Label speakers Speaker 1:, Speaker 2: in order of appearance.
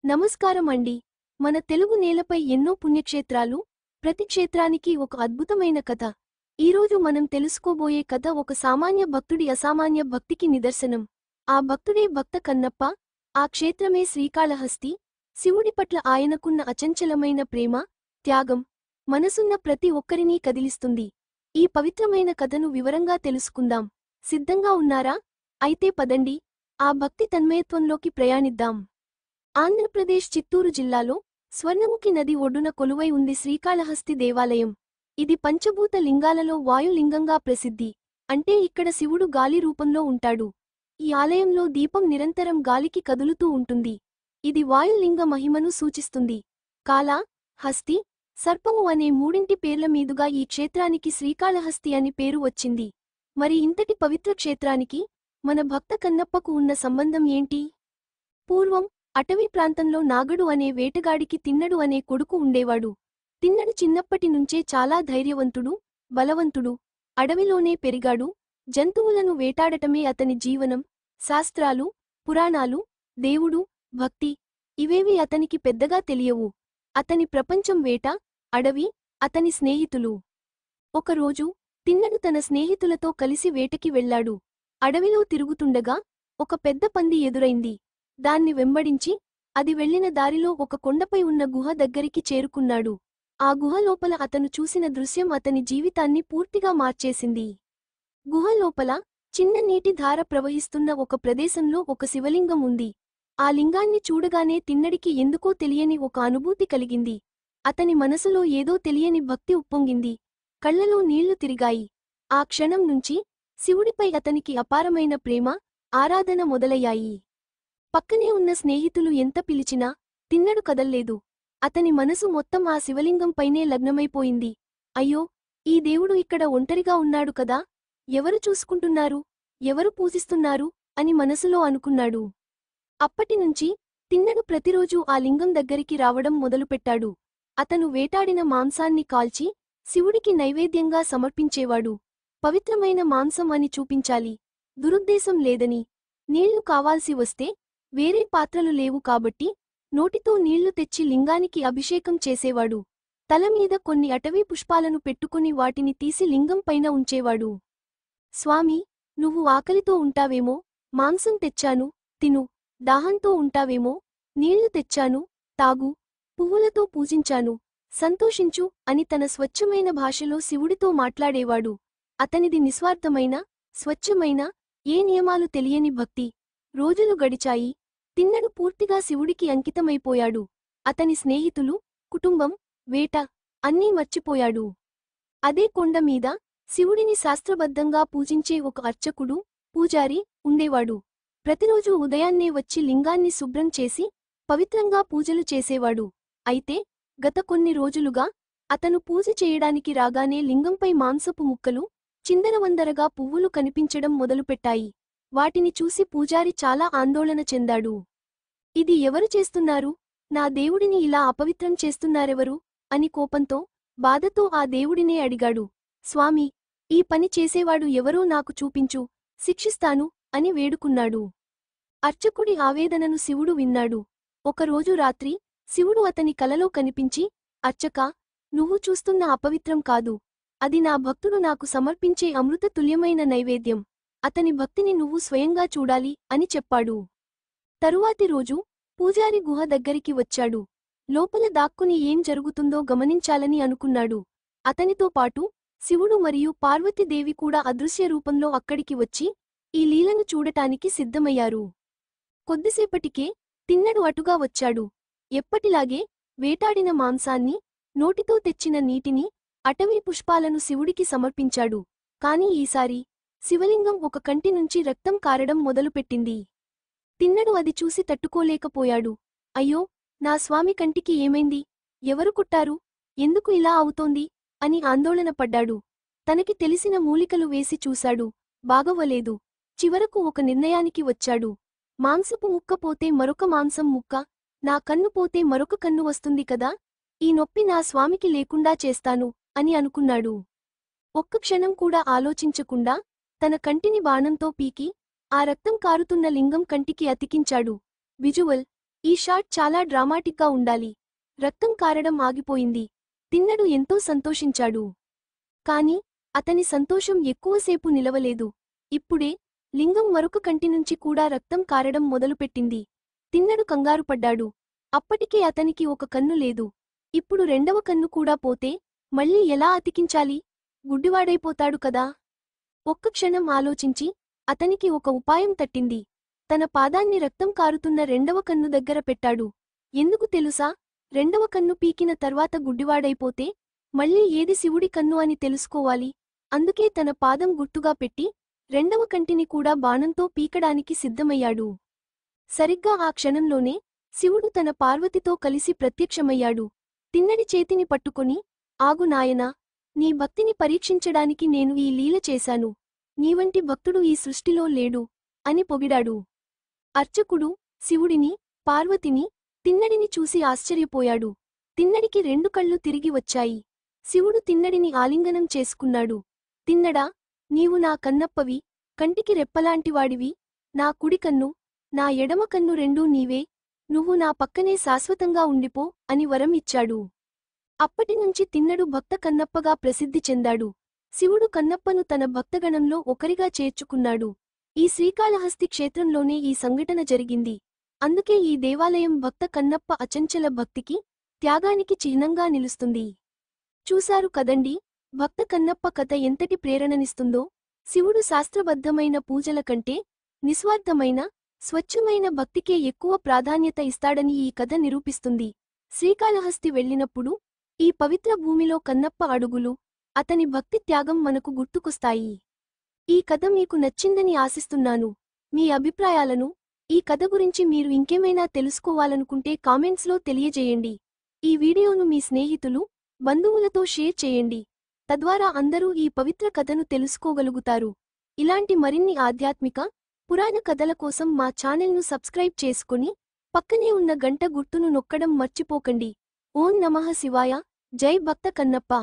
Speaker 1: నమస్కారం అండి. మన తెలుగు నేలపై ఎన్నో పుణ్యక్షేత్రాలు, ప్రతి క్షేత్రానికి ఒక అద్భుతమైన కథ. ఈరోజు మనం తెలుసుకోబోయే కథ ఒక సామాన్య భక్తుడి అసామాన్య భక్తికి నిదర్శనం. ఆ భక్తుడే భక్త కన్నప్ప, ఆ క్షేత్రమే శ్రీకాళహస్తి. శివుడి పట్ల ఆయనకున్న అచంచలమైన ప్రేమ, త్యాగం మనసున్న ప్రతి ఒక్కరినీ కదిలిస్తుంది. ఈ పవిత్రమైన కథను వివరంగా తెలుసుకుందాం. సిద్ధంగా ఉన్నారా? అయితే పదండి, ఆ భక్తి తన్మయత్వంలోకి ప్రయాణిద్దాం. ఆంధ్రప్రదేశ్ చిత్తూరు జిల్లాలో స్వర్ణముఖి నది ఒడ్డున కొలువై ఉంది శ్రీకాళహస్తి దేవాలయం. ఇది పంచభూత లింగాలలో వాయులింగంగా ప్రసిద్ధి. అంటే ఇక్కడ శివుడు గాలి రూపంలో ఉంటాడు. ఈ ఆలయంలో దీపం నిరంతరం గాలికి కదులుతూ ఉంటుంది. ఇది వాయులింగ మహిమను సూచిస్తుంది. కాల, హస్తి, సర్పము అనే మూడింటి పేర్ల మీదుగా ఈ క్షేత్రానికి శ్రీకాళహస్తి అని పేరు వచ్చింది. మరి ఇంతటి పవిత్ర క్షేత్రానికి మన భక్త కన్నప్పకు ఉన్న సంబంధం ఏంటి? పూర్వం అటవీ ప్రాంతంలో నాగడు అనే వేటగాడికి తిన్నడు అనే కొడుకు ఉండేవాడు. తిన్నడు చిన్నప్పటి నుంచే చాలా ధైర్యవంతుడు, బలవంతుడు. అడవిలోనే పెరిగాడు. జంతువులను వేటాడటమే అతని జీవనం. శాస్త్రాలు, పురాణాలు, దేవుడు, భక్తి ఇవేవి అతనికి పెద్దగా తెలియవు. అతని ప్రపంచం వేట, అడవి, అతని స్నేహితులు. ఒకరోజు తిన్నడు తన స్నేహితులతో కలిసి వేటకి వెళ్లాడు. అడవిలో తిరుగుతుండగా ఒక పెద్ద పంది ఎదురైంది. దాన్ని వెంబడించి అది వెళ్లిన దారిలో ఒక కొండపై ఉన్న గుహ దగ్గరికి చేరుకున్నాడు. ఆ గుహ లోపల అతను చూసిన దృశ్యం అతని జీవితాన్ని పూర్తిగా మార్చేసింది. గుహ లోపల చిన్న నీటి ధార ప్రవహిస్తున్న ఒక ప్రదేశంలో ఒక శివలింగం ఉంది. ఆ లింగాన్ని చూడగానే తిన్నడికి ఎందుకో తెలియని ఒక అనుభూతి కలిగింది. అతని మనసులో ఏదో తెలియని భక్తి ఉప్పొంగింది. కళ్లలో నీళ్లు తిరిగాయి. ఆ క్షణం నుంచి శివుడిపై అతనికి అపారమైన ప్రేమ, ఆరాధన మొదలయ్యాయి. పక్కనే ఉన్న స్నేహితులు ఎంత పిలిచినా తిన్నడు కదల్లేదు. అతని మనసు మొత్తం ఆ శివలింగంపైనే లగ్నమైపోయింది. అయ్యో, ఈ దేవుడు ఇక్కడ ఒంటరిగా ఉన్నాడు కదా, ఎవరు చూసుకుంటున్నారు, ఎవరు పూజిస్తున్నారు అని మనసులో అనుకున్నాడు. అప్పటినుంచి తిన్నడు ప్రతిరోజూ ఆ లింగం దగ్గరికి రావడం మొదలుపెట్టాడు. అతను వేటాడిన మాంసాన్ని కాల్చి శివుడికి నైవేద్యంగా సమర్పించేవాడు. పవిత్రమైన మాంసం అని చూపించాలి, దురుద్దేశం లేదని. నీళ్లు కావాల్సి వస్తే వేరే పాత్రలు లేవు కాబట్టి నోటితో నీళ్లు తెచ్చి లింగానికి అభిషేకం చేసేవాడు. తలమీద కొన్ని అటవీ పుష్పాలను పెట్టుకుని వాటిని తీసి లింగం పైన ఉంచేవాడు. స్వామీ, నువ్వు ఆకలితో ఉంటావేమో, మాంసం తెచ్చాను, తిను. దాహంతో ఉంటావేమో, నీళ్లు తెచ్చాను, తాగు. పువ్వులతో పూజించాను, సంతోషించు అని తన స్వచ్ఛమైన భాషలో శివుడితో మాట్లాడేవాడు. అతనిది నిస్వార్థమైన, స్వచ్ఛమైన, ఏ నియమాలు తెలియని భక్తి. రోజులు గడిచాయి. తిన్నడు పూర్తిగా శివుడికి అంకితమైపోయాడు. అతని స్నేహితులు, కుటుంబం, వేట అన్నీ మర్చిపోయాడు. అదే కొండ మీద శివుడిని శాస్త్రబద్ధంగా పూజించే ఒక అర్చకుడు, పూజారి ఉండేవాడు. ప్రతిరోజూ ఉదయాన్నే వచ్చి లింగాన్ని శుభ్రం చేసి పవిత్రంగా పూజలు చేసేవాడు. అయితే గత కొన్ని రోజులుగా అతను పూజ చేయడానికి రాగానే లింగంపై మాంసపు ముక్కలు, చిందరవందరగా పువ్వులు కనిపించడం మొదలుపెట్టాయి. వాటిని చూసి పూజారి చాలా ఆందోళన చెందాడు. ఇది ఎవరు చేస్తున్నారు? నా దేవుడిని ఇలా అపవిత్రం చేస్తున్నారెవరు అని కోపంతో, బాధతో ఆ దేవుడినే అడిగాడు. స్వామీ, ఈ పని చేసేవాడు ఎవరో నాకు చూపించు, శిక్షిస్తాను అని వేడుకున్నాడు. అర్చకుడి ఆవేదనను శివుడు విన్నాడు. ఒకరోజు రాత్రి శివుడు అతని కలలో కనిపించి, అర్చకా, నువ్వు చూస్తున్న అపవిత్రం కాదు, అది నా భక్తుడు నాకు సమర్పించే అమృత తుల్యమైన నైవేద్యం. అతని భక్తిని నువ్వు స్వయంగా చూడాలి అని చెప్పాడు. తరువాతి రోజు పూజారి గుహ దగ్గరికి వచ్చాడు. లోపల దాక్కుని ఏం జరుగుతుందో గమనించాలని అనుకున్నాడు. అతనితో పాటు శివుడు మరియు పార్వతీదేవి కూడా అదృశ్య రూపంలో అక్కడికి వచ్చి ఈ లీలను చూడటానికి సిద్ధమయ్యారు. కొద్దిసేపటికే తిన్నడు అటుగా వచ్చాడు. ఎప్పటిలాగే వేటాడిన మాంసాన్ని, నోటితో తెచ్చిన నీటిని, అటవీ పుష్పాలను శివుడికి సమర్పించాడు. కాని ఈసారి శివలింగం ఒక కంటి నుంచి రక్తం కారడం మొదలుపెట్టింది. తిన్నడు అది చూసి తట్టుకోలేకపోయాడు. అయ్యో, నా స్వామి కంటికి ఏమైంది? ఎవరు కుట్టారు? ఎందుకు ఇలా అవుతోంది అని ఆందోళన పడ్డాడు. తనకి తెలిసిన మూలికలు వేసి చూశాడు, బాగవ్వలేదు. చివరకు ఒక నిర్ణయానికి వచ్చాడు. మాంసపు ముక్క పోతే మరొక మాంసం ముక్క, నా కన్ను పోతే మరొక కన్ను వస్తుంది కదా, ఈ నొప్పి నా స్వామికి లేకుండా చేస్తాను అని అనుకున్నాడు. ఒక్క క్షణం కూడా ఆలోచించకుండా తన కంటిని బాణంతో పీకి ఆ రక్తం కారుతున్న లింగం కంటికి అతికించాడు. విజువల్ ఈ షాట్ చాలా డ్రామాటిక్గా ఉండాలి. రక్తం కారడం ఆగిపోయింది. తిన్నడు ఎంతో సంతోషించాడు. కాని అతని సంతోషం ఎక్కువసేపు నిలవలేదు. ఇప్పుడే లింగం మరొక కంటినుంచి కూడా రక్తం కారడం మొదలుపెట్టింది. తిన్నడు కంగారుపడ్డాడు. అప్పటికే అతనికి ఒక కన్ను లేదు. ఇప్పుడు రెండవ కన్ను కూడా పోతే మళ్ళీ ఎలా అతికించాలి? గుడ్డివాడైపోతాడు కదా. ఒక్క క్షణం ఆలోచించి అతనికి ఒక ఉపాయం తట్టింది. తన పాదాన్ని రక్తం కారుతున్న రెండవ కన్ను దగ్గర పెట్టాడు. ఎందుకు తెలుసా? రెండవ కన్ను పీకిన తర్వాత గుడ్డివాడైపోతే మళ్ళీ ఏది శివుడి కన్ను అని తెలుసుకోవాలి. అందుకే తన పాదం గుర్తుగా పెట్టి రెండవ కంటిని కూడా బాణంతో పీకడానికి సిద్ధమయ్యాడు. సరిగ్గా ఆ క్షణంలోనే శివుడు తన పార్వతితో కలిసి ప్రత్యక్షమయ్యాడు. తిన్నడి చేతిని పట్టుకొని, ఆగు నాయనా, నీ భక్తిని పరీక్షించడానికి నేను ఈ లీల చేశాను. నీవంటి భక్తుడు ఈ సృష్టిలో లేడు అని పొగిడాడు. అర్చకుడు శివుడిని, పార్వతిని, తిన్నడిని చూసి ఆశ్చర్యపోయాడు. తిన్నడికి రెండు కళ్ళు తిరిగి వచ్చాయి. శివుడు తిన్నడిని ఆలింగనం చేసుకున్నాడు. తిన్నడా, నీవు నా కన్నప్పవి, కంటికి రెప్పలాంటివాడివి. నా కుడి కన్ను, నా ఎడమ కన్ను రెండూ నీవే. నువ్వు నా పక్కనే శాశ్వతంగా ఉండిపో అని వరం ఇచ్చాడు. అప్పటినుంచి తిన్నడు భక్త కన్నప్పగా ప్రసిద్ధి చెందాడు. శివుడు కన్నప్పను తన భక్తగణంలో ఒకరిగా చేర్చుకున్నాడు. ఈ శ్రీకాళహస్తి క్షేత్రంలోనే ఈ సంఘటన జరిగింది. అందుకే ఈ దేవాలయం భక్త కన్నప్ప అచంచల భక్తికి, త్యాగానికి చిహ్నంగా నిలుస్తుంది. చూశారు కదండి, భక్త కన్నప్ప కథ ఎంతటి ప్రేరణనిస్తుందో. శివుడు శాస్త్రబద్ధమైన పూజల కంటే నిస్వార్థమైన, స్వచ్ఛమైన భక్తికే ఎక్కువ ప్రాధాన్యత ఇస్తాడని ఈ కథ నిరూపిస్తుంది. శ్రీకాళహస్తి వెళ్ళినప్పుడు ఈ పవిత్ర భూమిలో కన్నప్ప అడుగులు, అతని భక్తి త్యాగం మనకు గుర్తుకొస్తాయి. ఈ కథ మీకు నచ్చిందని ఆశిస్తున్నాను. మీ అభిప్రాయాలను, ఈ కథ గురించి మీరు ఇంకేమైనా తెలుసుకోవాలనుకుంటే కామెంట్స్లో తెలియజేయండి. ఈ వీడియోను మీ స్నేహితులు, బంధువులతో షేర్ చేయండి. తద్వారా అందరూ ఈ పవిత్ర కథను తెలుసుకోగలుగుతారు. ఇలాంటి మరిన్ని ఆధ్యాత్మిక, పురాణ కథల కోసం మా ఛానల్ను సబ్స్క్రైబ్ చేసుకుని పక్కనే ఉన్న గంట గుర్తును నొక్కడం మర్చిపోకండి. ఓం నమః శివాయ. జై భక్త కన్నప్ప.